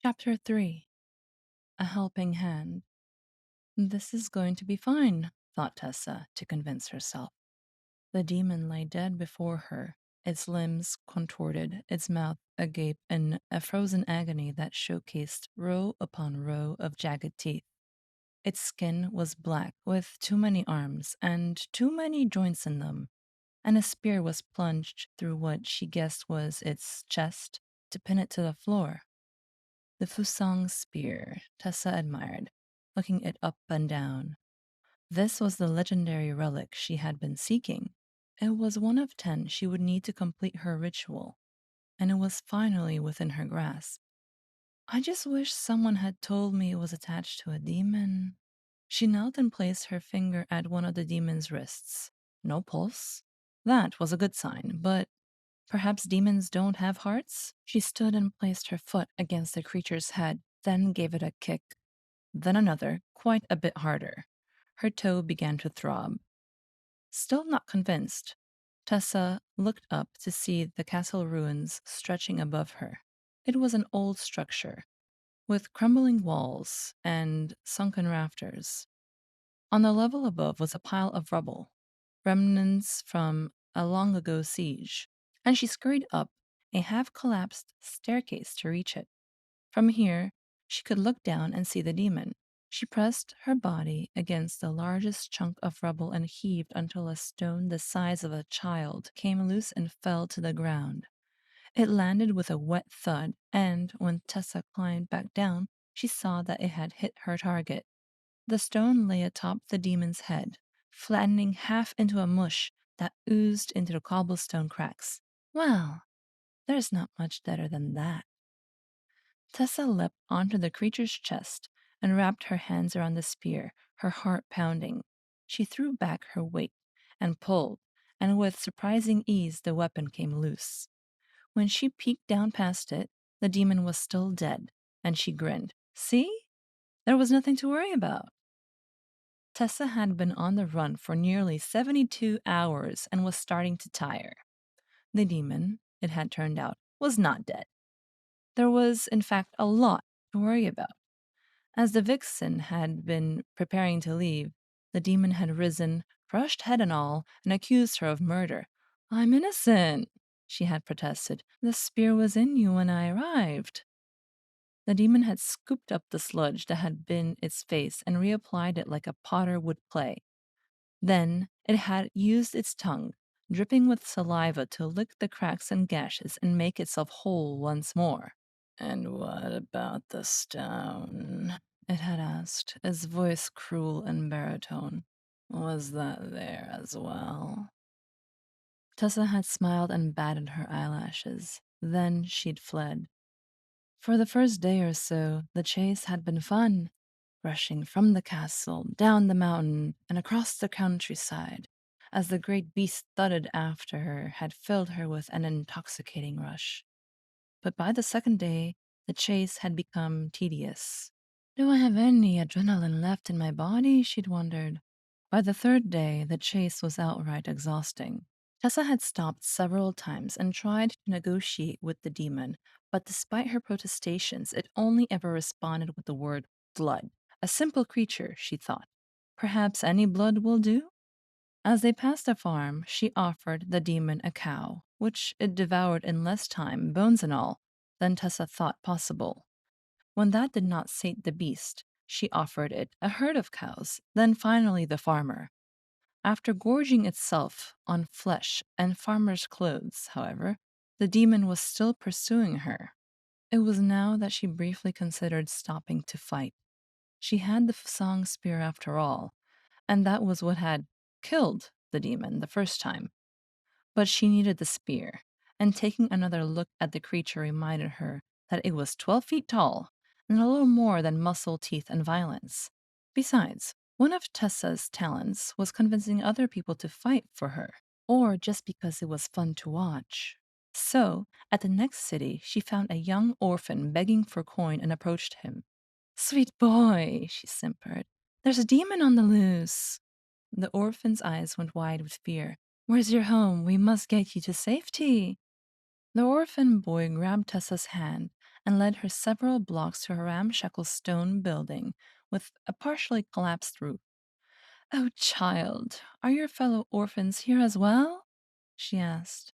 Chapter 3. A Helping Hand. This is going to be fine, thought Tessa to convince herself. The demon lay dead before her, its limbs contorted, its mouth agape in a frozen agony that showcased row upon row of jagged teeth. Its skin was black, with too many arms and too many joints in them, and a spear was plunged through what she guessed was its chest to pin it to the floor. The Fusang spear, Tessa admired, looking it up and down. This was the legendary relic she had been seeking. It was one of 10 she would need to complete her ritual, and it was finally within her grasp. I just wish someone had told me it was attached to a demon. She knelt and placed her finger at one of the demon's wrists. No pulse. That was a good sign, but perhaps demons don't have hearts? She stood and placed her foot against the creature's head, then gave it a kick. Then another, quite a bit harder. Her toe began to throb. Still not convinced, Tessa looked up to see the castle ruins stretching above her. It was an old structure, with crumbling walls and sunken rafters. On the level above was a pile of rubble, remnants from a long ago siege, and she scurried up a half collapsed staircase to reach it. From here, she could look down and see the demon. She pressed her body against the largest chunk of rubble and heaved until a stone the size of a child came loose and fell to the ground. It landed with a wet thud, and when Tessa climbed back down, she saw that it had hit her target. The stone lay atop the demon's head, flattening half into a mush that oozed into the cobblestone cracks. Well, there's not much better than that. Tessa leapt onto the creature's chest and wrapped her hands around the spear, her heart pounding. She threw back her weight and pulled, and with surprising ease the weapon came loose. When she peeked down past it, the demon was still dead, and she grinned. See? There was nothing to worry about. Tessa had been on the run for nearly 72 hours and was starting to tire. The demon, it had turned out, was not dead. There was, in fact, a lot to worry about. As the vixen had been preparing to leave, the demon had risen, crushed head and all, and accused her of murder. I'm innocent, she had protested. The spear was in you when I arrived. The demon had scooped up the sludge that had been its face and reapplied it like a potter would clay. Then it had used its tongue, dripping with saliva, to lick the cracks and gashes and make itself whole once more. And what about the stone? It had asked, its voice cruel and baritone. Was that there as well? Tessa had smiled and batted her eyelashes. Then she'd fled. For the first day or so, the chase had been fun, rushing from the castle, down the mountain, and across the countryside, as the great beast thudded after her had filled her with an intoxicating rush. But by the second day, the chase had become tedious. Do I have any adrenaline left in my body? She'd wondered. By the third day, the chase was outright exhausting. Tessa had stopped several times and tried to negotiate with the demon, but despite her protestations, it only ever responded with the word blood. A simple creature, she thought. Perhaps any blood will do? As they passed a farm, she offered the demon a cow, which it devoured in less time, bones and all, than Tessa thought possible. When that did not sate the beast, she offered it a herd of cows, then finally the farmer. After gorging itself on flesh and farmer's clothes, however, the demon was still pursuing her. It was now that she briefly considered stopping to fight. She had the Fusang spear after all, and that was what had killed the demon the first time. But she needed the spear, and taking another look at the creature reminded her that it was 12 feet tall and a little more than muscle, teeth, and violence. Besides, one of Tessa's talents was convincing other people to fight for her, or just because it was fun to watch. So, at the next city, she found a young orphan begging for coin and approached him. Sweet boy, she simpered. There's a demon on the loose. The orphan's eyes went wide with fear. Where's your home? We must get you to safety. The orphan boy grabbed Tessa's hand and led her several blocks to a ramshackle stone building with a partially collapsed roof. "Oh, child, are your fellow orphans here as well?" she asked.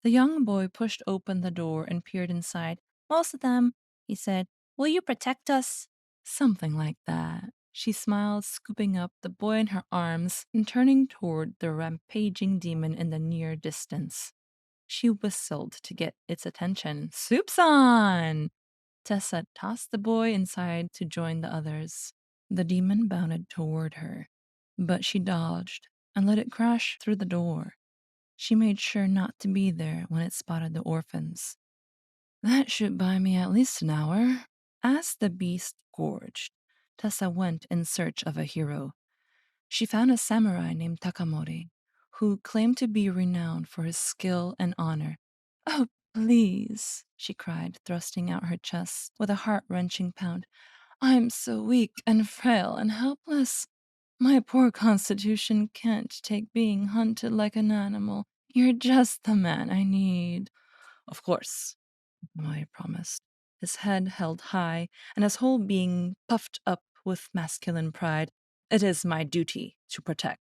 The young boy pushed open the door and peered inside. "Most of them," he said. "Will you protect us?" "Something like that." She smiled, scooping up the boy in her arms and turning toward the rampaging demon in the near distance. She whistled to get its attention. "Soup's on!" Tessa tossed the boy inside to join the others. The demon bounded toward her, but she dodged and let it crash through the door. She made sure not to be there when it spotted the orphans. "That should buy me at least an hour." As the beast gorged, Tessa went in search of a hero. She found a samurai named Takamori, who claimed to be renowned for his skill and honor. "Oh, please," she cried, thrusting out her chest with a heart-wrenching pound. "I'm so weak and frail and helpless. My poor constitution can't take being hunted like an animal. You're just the man I need." "Of course," Moy promised, his head held high and his whole being puffed up with masculine pride. "It is my duty to protect."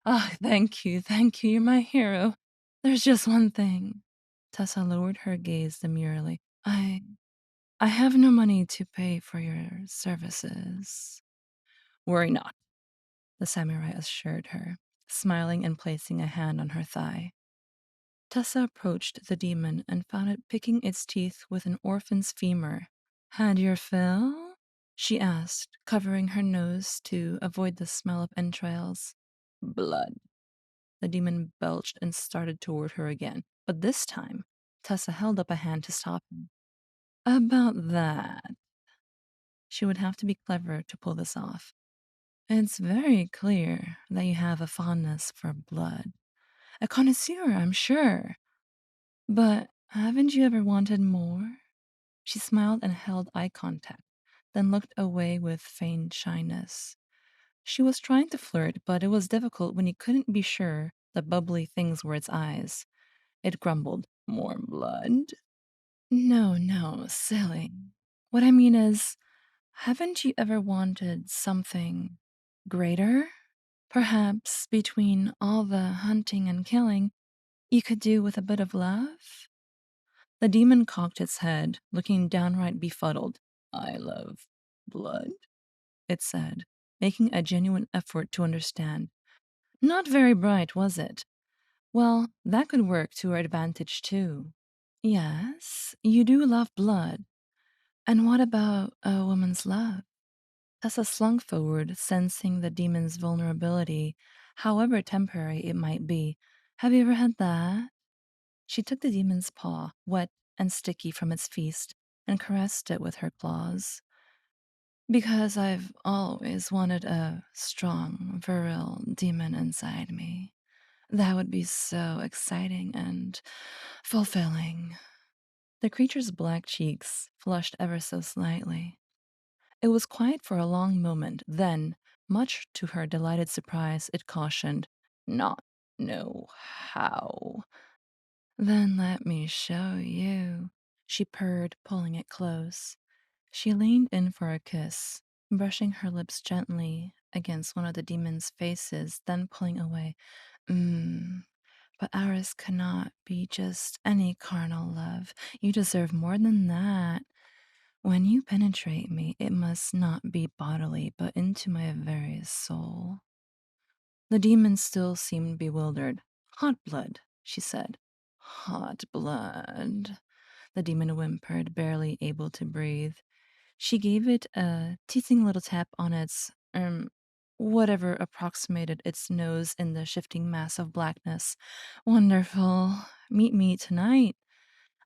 "Ah, thank you, you're my hero. There's just one thing." Tessa lowered her gaze demurely. I have no money to pay for your services." "Worry not," the samurai assured her, smiling and placing a hand on her thigh. Tessa approached the demon and found it picking its teeth with an orphan's femur. "Had your fill?" she asked, covering her nose to avoid the smell of entrails. "Blood." The demon belched and started toward her again, but this time Tessa held up a hand to stop him. "About that." She would have to be clever to pull this off. "It's very clear that you have a fondness for blood. A connoisseur, I'm sure. But haven't you ever wanted more?" She smiled and held eye contact, then looked away with feigned shyness. She was trying to flirt, but it was difficult when you couldn't be sure the bubbly things were its eyes. It grumbled, "More blood?" "No, no, silly. What I mean is, haven't you ever wanted something greater? Perhaps between all the hunting and killing, you could do with a bit of love?" The demon cocked its head, looking downright befuddled. "I love blood," it said, making a genuine effort to understand. Not very bright, was it? Well, that could work to her advantage, too. "Yes, you do love blood. And what about a woman's love?" Tessa slunk forward, sensing the demon's vulnerability, however temporary it might be. "Have you ever had that?" She took the demon's paw, wet and sticky from its feast, and caressed it with her claws. "Because I've always wanted a strong, virile demon inside me. That would be so exciting and fulfilling." The creature's black cheeks flushed ever so slightly. It was quiet for a long moment, then, much to her delighted surprise, it cautioned, "Not know how." "Then let me show you," she purred, pulling it close. She leaned in for a kiss, brushing her lips gently against one of the demon's faces, then pulling away. Mmm. But ours cannot be just any carnal love. You deserve more than that. When you penetrate me, it must not be bodily, but into my very soul." The demon still seemed bewildered. "Hot blood," she said. "Hot blood," the demon whimpered, barely able to breathe. She gave it a teasing little tap on its, whatever approximated its nose in the shifting mass of blackness. "Wonderful. Meet me tonight.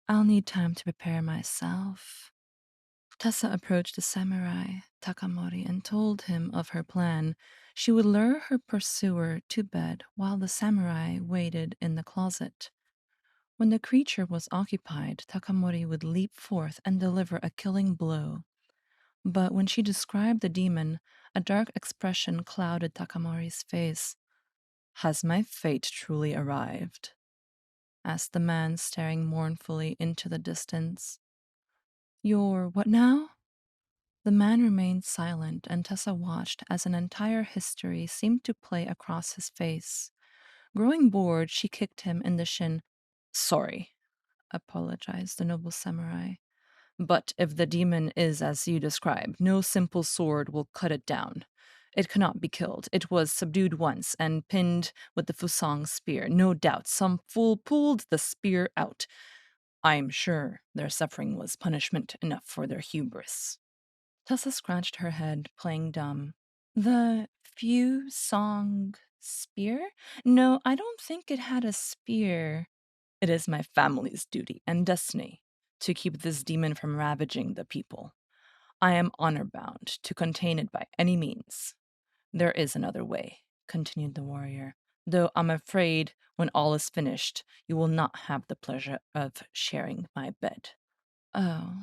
I'll need time to prepare myself." Tessa approached the samurai, Takamori, and told him of her plan. She would lure her pursuer to bed while the samurai waited in the closet. When the creature was occupied, Takamori would leap forth and deliver a killing blow. But when she described the demon, a dark expression clouded Takamori's face. "Has my fate truly arrived?" asked the man, staring mournfully into the distance. Your what now? The man remained silent, and Tessa watched as an entire history seemed to play across his face. Growing bored, she kicked him in the shin. Sorry, apologized the noble samurai. But if the demon is as you describe, no simple sword will cut it down. It cannot be killed. It was subdued once and pinned with the Fusang spear. No doubt some fool pulled the spear out. I am sure their suffering was punishment enough for their hubris. Tessa scratched her head, playing dumb. The Fusang spear? No, I don't think it had a spear. It is my family's duty and destiny to keep this demon from ravaging the people. I am honor bound to contain it by any means. There is another way, continued the warrior, though I'm afraid when all is finished, you will not have the pleasure of sharing my bed. Oh,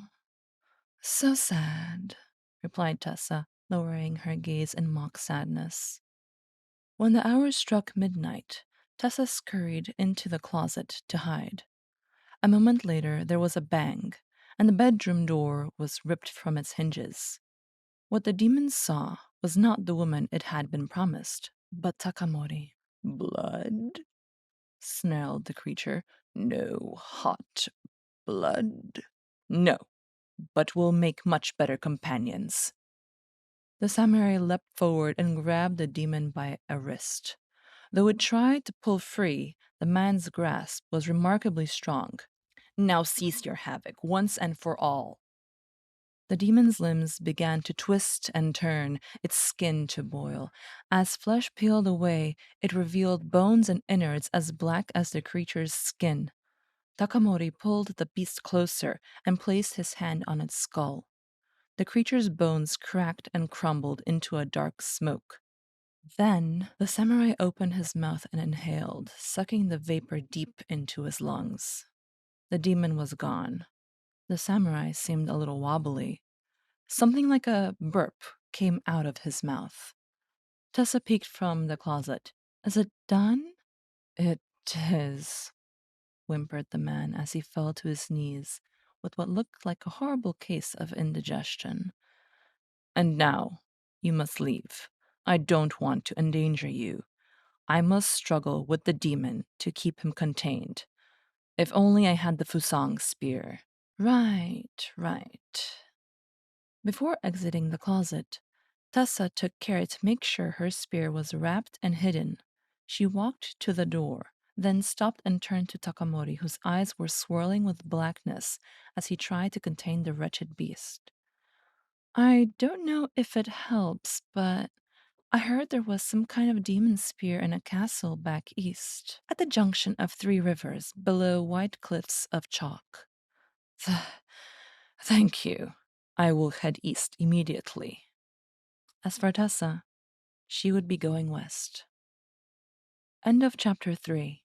so sad, replied Tessa, lowering her gaze in mock sadness. When the hour struck midnight, Tessa scurried into the closet to hide. A moment later, there was a bang, and the bedroom door was ripped from its hinges. What the demon saw was not the woman it had been promised, but Takamori. Blood? Snarled the creature. No hot blood? No, but we'll make much better companions. The samurai leapt forward and grabbed the demon by a wrist. Though it tried to pull free, the man's grasp was remarkably strong. Now cease your havoc, once and for all. The demon's limbs began to twist and turn, its skin to boil. As flesh peeled away, it revealed bones and innards as black as the creature's skin. Takamori pulled the beast closer and placed his hand on its skull. The creature's bones cracked and crumbled into a dark smoke. Then the samurai opened his mouth and inhaled, sucking the vapor deep into his lungs. The demon was gone. The samurai seemed a little wobbly. Something like a burp came out of his mouth. Tessa peeked from the closet. Is it done? It is, whimpered the man as he fell to his knees with what looked like a horrible case of indigestion. And now, you must leave. I don't want to endanger you. I must struggle with the demon to keep him contained. If only I had the Fusang spear. Right, right. Before exiting the closet, Tessa took care to make sure her spear was wrapped and hidden. She walked to the door, then stopped and turned to Takamori, whose eyes were swirling with blackness as he tried to contain the wretched beast. I don't know if it helps, but I heard there was some kind of demon spear in a castle back east, at the junction of 3 rivers, below white cliffs of chalk. Thank you. I will head east immediately. As for Tessa, she would be going west. End of chapter 3.